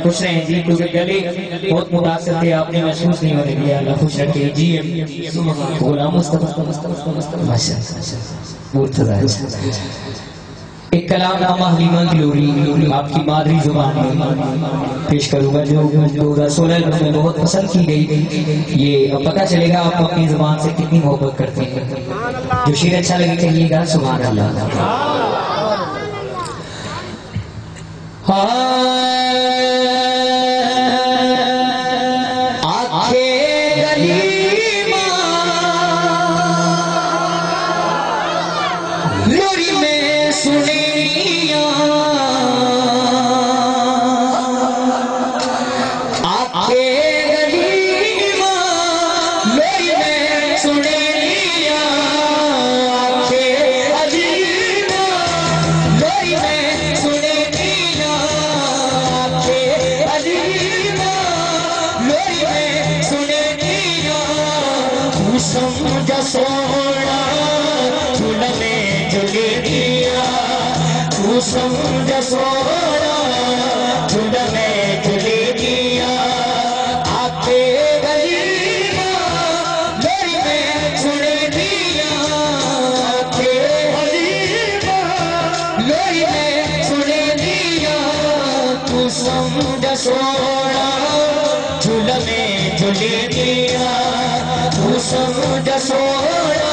खुश रहें जी, क्योंकि गले बहुत मुतासिर थे, आपने महसूस नहीं होने दिया। अल्लाह खुश रखे जी। गुलाम मुस्तफा एक कलाम नामा हलीमा की लोरी आपकी मादरी जुबान में पेश करूंगा, जो 2016 में बहुत पसंद की गई। ये अब पता चलेगा आप अपनी जुबान से कितनी मोहब्बत करते हैं। जो शेर अच्छा लगे कहिएगा सुभान अल्लाह। लोरी में सुनिया आके गलीमा, लोरी में सुनिया आके अलीमा, लोरी में सुनिया आके अलीमा, लोरी में सुनिया तू समझ सोना झूल में झूले दिया, तू समझ सोना झूल में झूले दिया आके गलीमा, लोरी में सुने दिया आके गलीमा, लोरी में सुने दिया तू समझ सोना झूल में झूले दिया, तू समझ सोना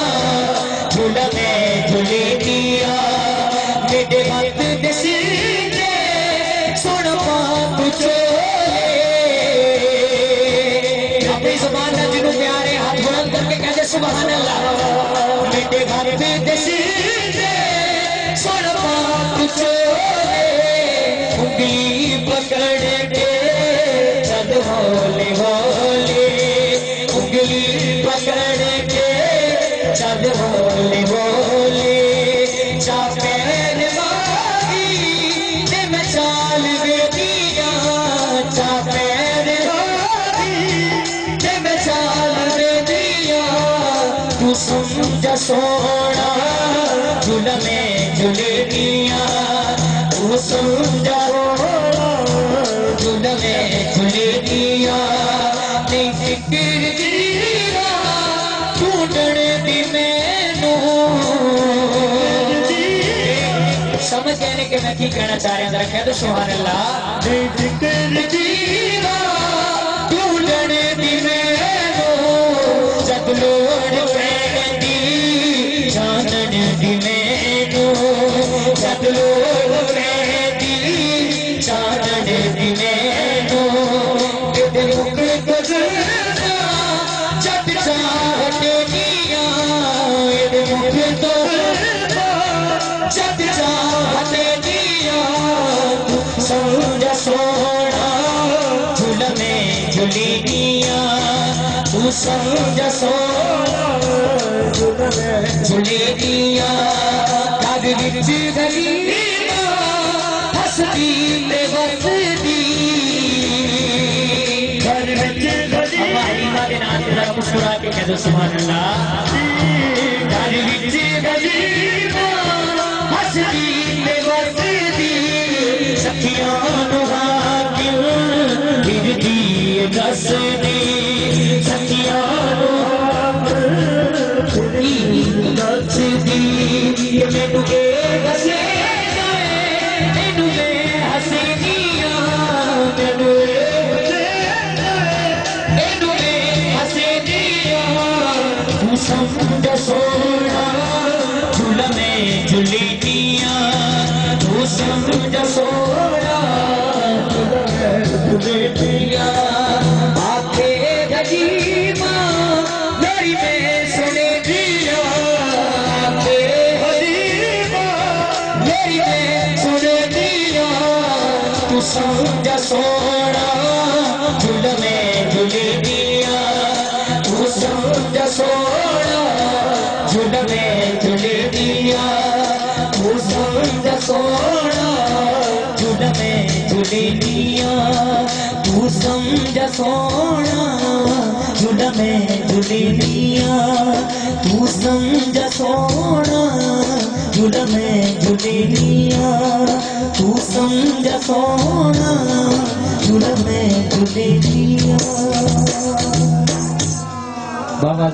झूल में झूले दिया। मेरे हाथ देसी सुन पाप चोले, अपनी जुबान ना जिन्हों प्यारे हाथ बुलंद करके कहते सुभान अल्लाह। मेरे हाथ देसी सुन पाप चोले, उंगली पकड़ के चल होले होले, उंगली पकड़ के चल होले होले, चापेर मारी ते मैं चाल दे दिया, चापेर मारी ते मैं चाल दे दिया तू समझ सोना झूल में झूले दिया, तू समझ सोना झूल में झूले दिया। नहीं फिक्र दिया ढूंढने दी मैनू, समझ गए कि मैं की कहना चाह रहा हूं, कह दो सुभान अल्लाह। ढूंढने दी मैनू जब लोड़ पैंदी, जानन दी मैनू जब लोड़ पैंदी, जानन दी मैनू तेरे मुख गुजरना जब चाहते दिया, तेरे मुख तो जब चाहते दिया तू समझ सोना झूल में झूले दिया, तू समझ सोना झूल में झूले दिया। घर विच गलीमा हसदी ते वसदी, घर विच गलीमा हलीमा दे नाम ते मुस्कुरा के कह दो सुभान अल्लाह। घर विच गलीमा हसदी ते वसदी, सखियां नू हाकिम फिरदी दसदी, सखियां नू हाकिम दसदी, मैनू के हसे मैनू के हसे दिया, मैनू मैनू के हसे दिया तू समझ सोना झूल में झूले दिया, तू समझ सोना झूल में झूले दिया। आके गलीमा लोरी में सुने दिया, आके गलीमा लोरी में सुने दिया तू समझ सोना झूल में झूले दिया, तू समझ सोना झूल में झूले दिया, तू समझ सोना झूल में झूले दिया, तू समझ सोना झूल में झूले दिया, तू समझ सोना झूल में झूले दिया, तू समझ सोना झूल जुले दिया बाबा